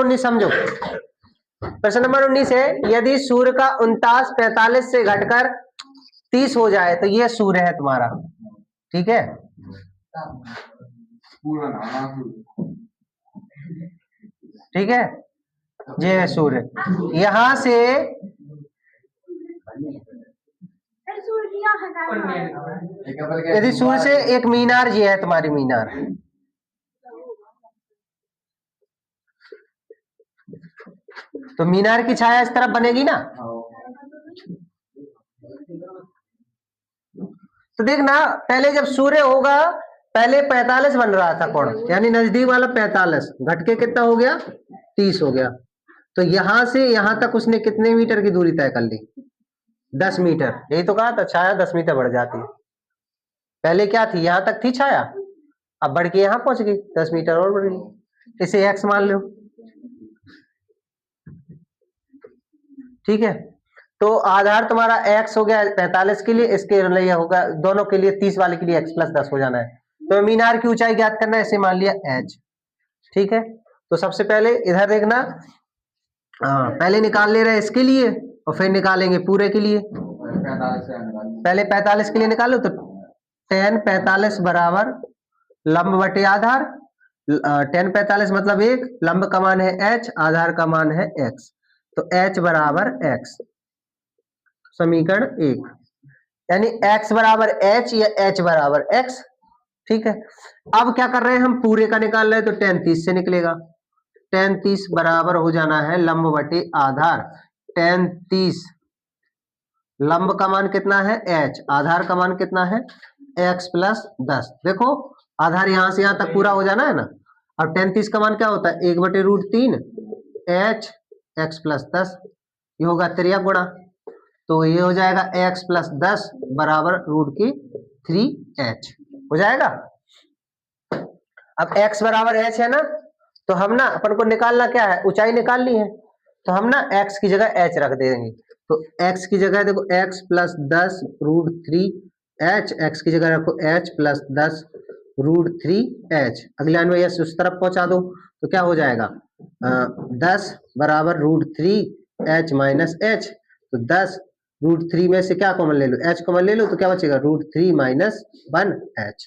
19 समझो। प्रश्न नंबर 19 है, यदि सूर्य का 49 से घटकर 30 हो जाए तो यह सूर्य है तुम्हारा, ठीक है। ठीक है, ये है सूर्य। यहां से यदि सूर्य से एक मीनार, ये है तुम्हारी मीनार, तो मीनार की छाया इस तरफ बनेगी ना। तो देखना, पहले जब सूर्य होगा पहले 45 बन रहा था कोण, यानी नजदीक वाला 45 घट के कितना हो गया, 30 हो गया। तो यहां से यहां तक उसने कितने मीटर की दूरी तय कर ली, 10 मीटर। यही तो कहा था, छाया 10 मीटर बढ़ जाती है। पहले क्या थी, यहां तक थी छाया, अब बढ़ के यहां पहुंच गई, 10 मीटर और बढ़ गई। इसे x मान लो, ठीक है। तो आधार तुम्हारा x हो गया 45 के लिए, इसके लिए होगा दोनों के लिए 30 वाले के लिए x + 10 हो जाना है। तो मीनार की ऊंचाई ज्ञात करना है, इसे मान लिया h, ठीक है। तो सबसे पहले इधर देखना, पहले निकाल ले रहे हैं इसके लिए और फिर निकालेंगे पूरे के लिए। पहले 45 के लिए निकालो, तो tan 45 बराबर लंब बटे आधार। tan 45 मतलब 1, लंब का मान है h, आधार का मान है x, तो h बराबर x, समीकरण 1। यानी x बराबर h या h बराबर x, ठीक है। अब क्या कर रहे हैं, हम पूरे का निकाल रहे हैं, तो tan 30 से निकलेगा। tan 30 बराबर हो जाना है लंब बटे आधार। tan 30 लंब का मान कितना है h, आधार का मान कितना है x + 10। देखो आधार यहां से यहां तक पूरा हो जाना है ना। अब tan 30 का मान क्या होता है, 1/√3 h x + 10, ये होगा त्रिया गुणा, तो ये हो जाएगा x + 10 बराबर √3h हो जाएगा। अब x बराबर h है ना, तो हम ना अपन को निकालना क्या है, ऊंचाई निकालनी है, तो हम ना x की जगह h रख देंगे। तो x की जगह देखो x + 10 √3h, x की जगह रखो h + 10 √3h। अगले लाइन में यस उस तरफ पहुंचा दो, तो क्या हो जाएगा 10 बराबर √3h - h, तो 10 √3 में से क्या कॉमन ले लो, h कॉमन ले लो, तो क्या बचेगा √3 - 1h।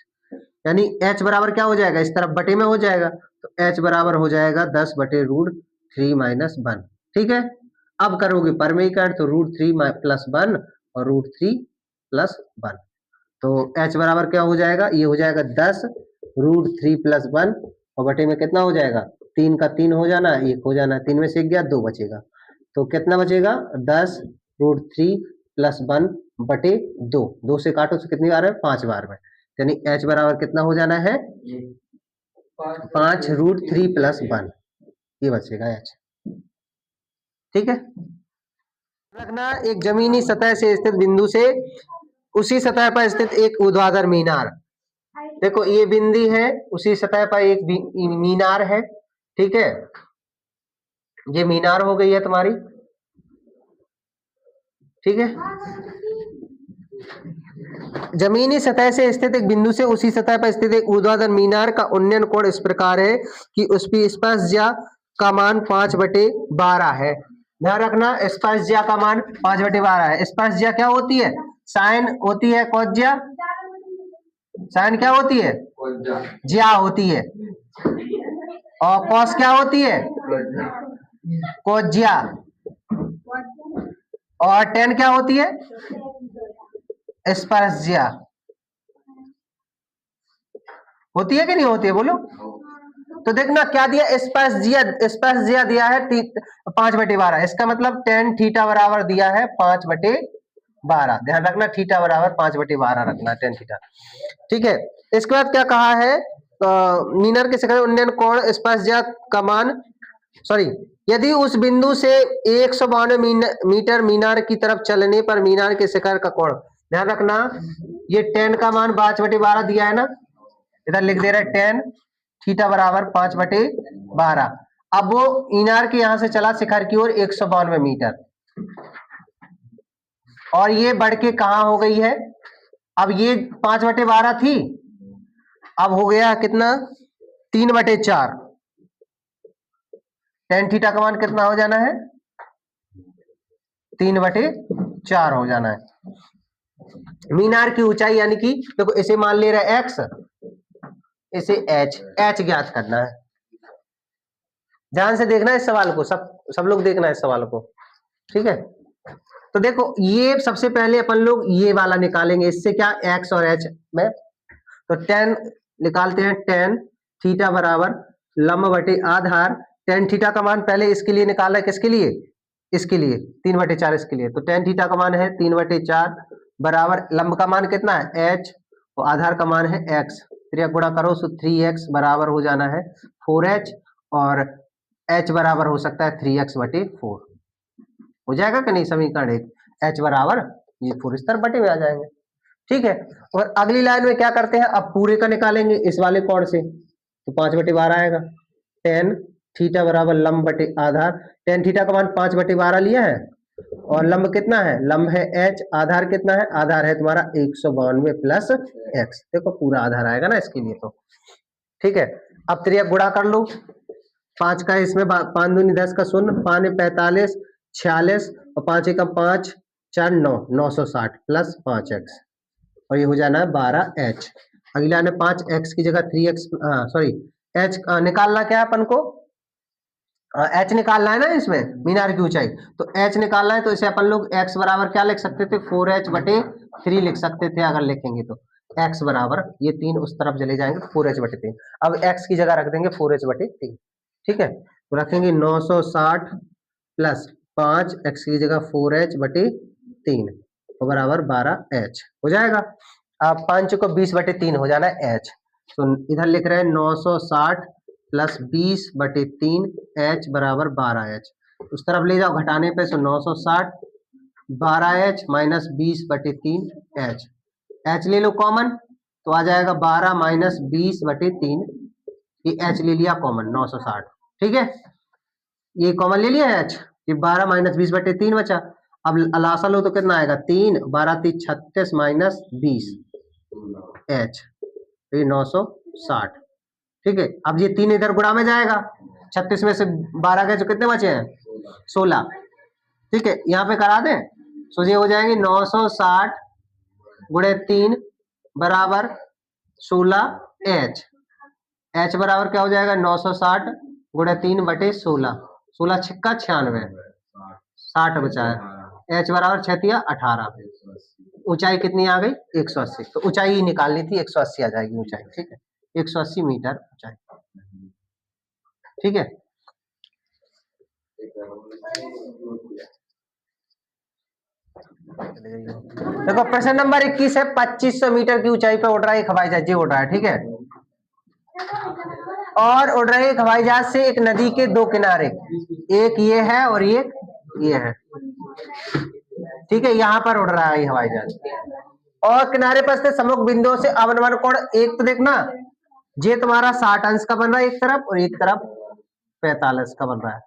यानी h बराबर क्या हो जाएगा, इस तरफ बटे में हो जाएगा, तो h बराबर हो जाएगा 10/√3 - 1, ठीक है। अब करोगे परमीकरण, तो √3 + 1 और √3 + 1, तो h बराबर क्या हो जाएगा, ये हो जाएगा 10 √3 + 1 और बटे में कितना हो जाएगा, 3 का 3 हो जाना, 1 हो जाना, 3 में से 1 गया, 2 बचेगा, तो कितना बचेगा 10 √3 + 1 बटे 2, 2 से काटो तो कितनी बार है, 5 बार में, यानी h बराबर कितना हो जाना है 5 √3 + 1, ये बचेगा h, ठीक है। रखना एक जमीनी सतह से स्थित बिंदु से उसी सतह पर स्थित एक ऊर्ध्वाधर मीनार, देखो ये बिंदी है, उसी सतह पर एक मीनार है, ठीक है। ये मीनार हो गई है तुम्हारी, ठीक है। जमीनी सतह से स्थित एक बिंदु से उसी सतह पर स्थित एक ऊर्ध्वाधर मीनार का उन्नयन कोण इस प्रकार है कि उसकी स्पर्शज्या का मान 5/12 है। ध्यान रखना, स्पर्शज्या का मान 5/12 है। स्पर्शज्या क्या होती है, साइन होती है cos ज्या, साइन क्या होती है ज्या होती है, और cos क्या होती है cos ज्या, और tan क्या होती है स्पर्शज्या, होती है कि नहीं होती है, बोलो। तो देखना क्या दिया, स्पर्शज्या दिया है 5/12, इसका मतलब tan थीटा बराबर दिया है 5/12। ध्यान रखना थीटा बराबर 5/12 रखना, tan थीटा, ठीक है। इसके बाद क्या कहा है, मीनार के शिखर उन्नयन कोण स्पर्शज्या का मान, सॉरी, यदि उस बिंदु से 192 मीटर मीनार की तरफ चलने पर मीनार के शिखर का कोण, ध्यान रखना ये tan का मान 5/12 दिया है ना, इधर लिख दे रहा है tan थीटा बराबर 5/12। अब वो मीनार के यहां से चला शिखर की ओर 192 मीटर, और ये बढ़ के कहां हो गई है, अब ये 5/12 थी, अब हो गया कितना 3/4, टेन थीटा का मान कितना हो जाना है, 3/4 हो जाना है। मीनार की ऊंचाई यानी कि देखो इसे मान ले रहा है एक्स, इसे एच ज्ञात करना है। ध्यान से देखना है इस सवाल को, सब लोग देखना है इस सवाल को, ठीक है। तो देखो ये सबसे पहले अपन लोग ये वाला निकालेंगे, इससे क्या एक्स और एच में, तो टेन निकालते हैं, टेन थीटा बराबर लंब बटे आधार, टेन थीटा का मान पहले इसके लिए निकाला है, किसके लिए, इसके लिए 3/4 इसके लिए, तो टेन थीटा का मान है 3/4 बराबर लंब का मान कितना है एच और आधार का मान है एक्स, त्रिया गुणा करो तो 3x बराबर हो जाना है 4h और h बराबर हो सकता है 3x/4 हो जाएगा कि नहीं समीकरण एक, h बराबर ये 4 इस तरफ बटे में आ जाएंगे, ठीक है। और अगली लाइन में क्या करते हैं, अब पूरे का निकालेंगे इस वाले कोण से, तो 5/12 आएगा, टेन थीटा बराबर लंब बटे आधार, टेन थीटा का मान 5/12 लिया है और लंब कितना है, लंब है h, आधार कितना है, आधार है तुम्हारा 192 प्लस x, देखो पूरा आधार आएगा ना इसके लिए, तो ठीक है। अब त्रियक गुणा कर लो, 5 का इसमें 5 दूनी 10 का 0, 5 45 46 और 5 एकम 5 4 9 960 प्लस 5x और ये हो जाना है 12h। अगला ने 5x की जगह 3x सॉरी h निकालना क्या है अपन को, एच निकालना है ना इसमें मीनार की ऊंचाई, तो एच निकालना है, तो इसे अपन लोग एक्स बराबर क्या लिख सकते थे 4h/3 लिख सकते थे अगर लिखेंगे तो, एक्स बराबर ये 3 उस तरफ चले जाएंगे 4h/3, अब एक्स की जगह रख देंगे 4h/3, ठीक है। तो रखेंगे 960 प्लस 5 एक्स की जगह 4h/3 तो बराबर 12h हो जाएगा। अब 5 को 20/3 हो जाना है h, तो इधर लिख रहे हैं 960 प्लस 20/3 h बराबर 12h, उस तरफ ले जाओ घटाने पे, तो 960 12h माइनस 20/3 h, h ले लो कॉमन तो आ जाएगा 12 माइनस 20/3, ये h ले लिया कॉमन 960, ठीक है, ये कॉमन ले लिया h, ये 12 माइनस 20/3 बचा, अब अलासा लो तो कितना आएगा 3 12 3 36 माइनस 20 h, तो ये 960, ठीक है। अब ये 3 इधर गुणा में जाएगा, 36 में से 12 गए तो कितने बचे हैं 16, ठीक है, यहाँ पे करा दें, तो ये हो जाएंगे 960 गुणे 3 बराबर 16h, h बराबर क्या हो जाएगा 960 गुणे 3/16, 16 छक्का 96 60 बचा है, h बराबर 6 18, ऊंचाई कितनी आ गई 180, तो ऊंचाई निकालनी थी 180 आ जाएगी ऊंचाई, ठीक है, 180 मीटर ऊंचाई, ठीक है। देखो प्रश्न नंबर 21 है, 2500 मीटर की ऊंचाई पर उड़ रहा है एक हवाई जहाज, उड़ रहा है, ठीक है, और उड़ रहे एक हवाई जहाज से एक नदी के दो किनारे, एक ये है और ये है, ठीक है, यहाँ पर उड़ रहा है ये हवाई जहाज और किनारे पर से सम्मुख बिंदुओं से अवनमन कोण, एक तो देखना ये तुम्हारा 60 अंश का बन रहा है एक तरफ और एक तरफ 45 का बन रहा है,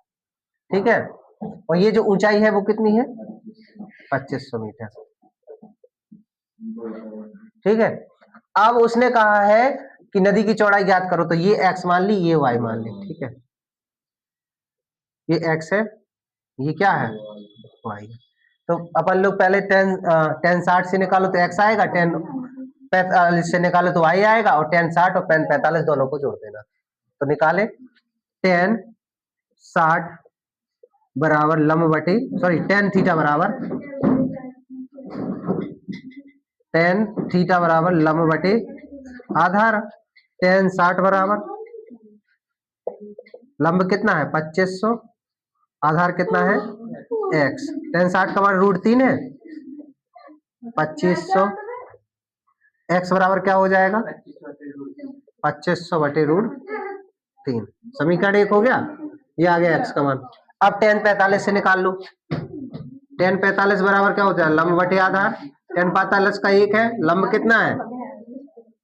ठीक है, और ये जो ऊंचाई है वो कितनी है 2500 मीटर, ठीक है। अब उसने कहा है कि नदी की चौड़ाई ज्ञात करो, तो ये x मान ली, ये y मान ली, ठीक है, ये x है, ये क्या है y, तो अपन लोग पहले 10 60 से निकालो तो x आएगा, 10 45 से निकालो तो y आएगा, और 10 60 और 10 45 दोनों को जोड़ देना, तो निकाले 10 60 बराबर लंब बटे सॉरी 10 थीटा बराबर 10 थीटा बराबर लंब बटे आधार, 10 60 बराबर लंब कितना है 2500, आधार कितना है x, 10 60 का मान √3 है, 2500, x बराबर क्या हो जाएगा 2500/√3, समीकरण एक हो गया, ये आ गया x का मान। अब 10 45 से निकाल लो, 10 45 बराबर क्या होता है लंब बटे आधार, 10 45 का 1 है, लंब कितना है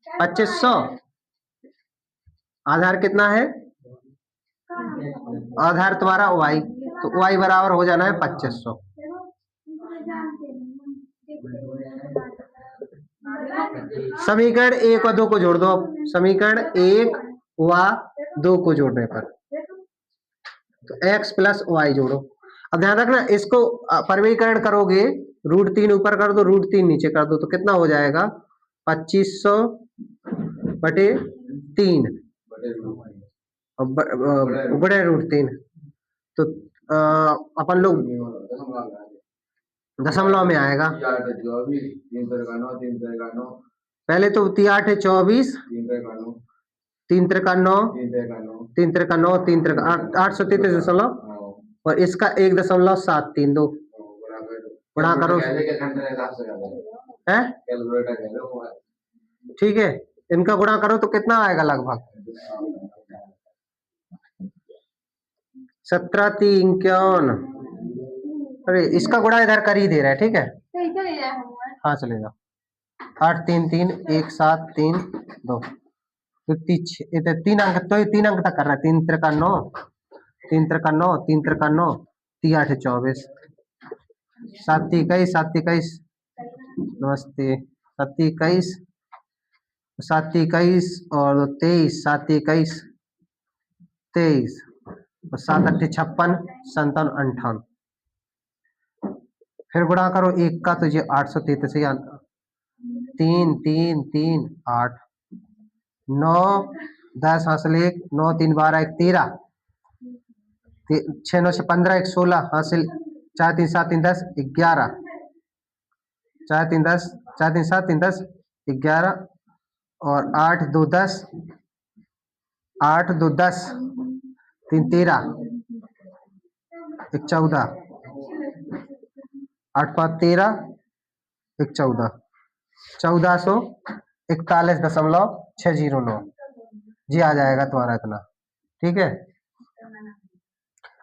2500, आधार कितना है, आधार तुम्हारा y, तो y बराबर हो जाना है 2500, समीकरण 1 और 2 को जोड़ दो, अब समीकरण 1 व 2 को जोड़ने पर तो x प्लस वाई जोड़ो। अब ध्यान रखना इसको परिमीकरण करोगे, √3 ऊपर कर दो, √3 नीचे कर दो, तो कितना हो जाएगा 2500 बटे 3 बड़े √3। तो अपन लोग दशमलव में आएगा। पहले तो 8 है 24, 3 त्रिका 9, 3 त्रिका 9, 3 त्रिका 833., और इसका 1.732 गुणा करो है, ठीक है। इनका गुणा करो तो कितना आएगा लगभग 17×3 = 51। अरे इसका गुणा इधर कर ही दे रहा है, ठीक है। हाँ चलेगा। 8 3 3 1 7 3 2 तो 3 अंक, तो 3 अंक तक कर रहा है। 3 त्रिका 9, 3 त्रिका 9, 3 त्रिका 9, 3 8 24, 7 21, 7 21, नमस्ते, 7 21, 7 21 और 23, 7 21 23 और 7 8 56, 57 58। फिर गुणा करो 1 का, तो ये 833, 3 3 3 8 9 10 हासिल 1, 9 3 12 1 13, 6 9 से 15 1 16 हासिल 4 3 7 3 10 11, 4 3 10 4 3 7 3 10 11 और 8 2 10, 8 2 10 3 13 1 14, 8 5 13 1 14, 1441.609 जी आ जाएगा तुम्हारा इतना, ठीक है।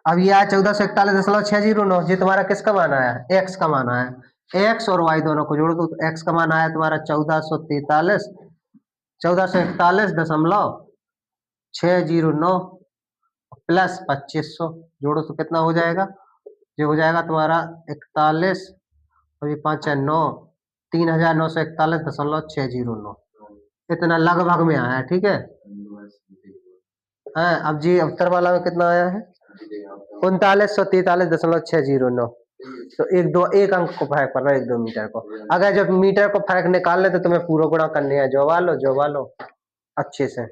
अब ये आया 1441.609, जी तुम्हारा किसका मान आया, x का मान आया। x और y दोनों को जोड़ दो तो x का मान आया तुम्हारा 1443.609 प्लस 2500 जोड़ो तो कितना हो जाएगा, ये हो जाएगा तुम्हारा 41 और ये 5 है 9, 3941.609 इतना लगभग में आया, ठीक है। हाँ अब जी उत्तर वाला में कितना आया है 3943.609। तो एक अंक को फर्क पड़ रहा है, 1 2 मीटर को। अगर जब मीटर को फर्क निकालने तो तुम्हें पूरा गुणा करने हैं, जो वालो अच्छे से।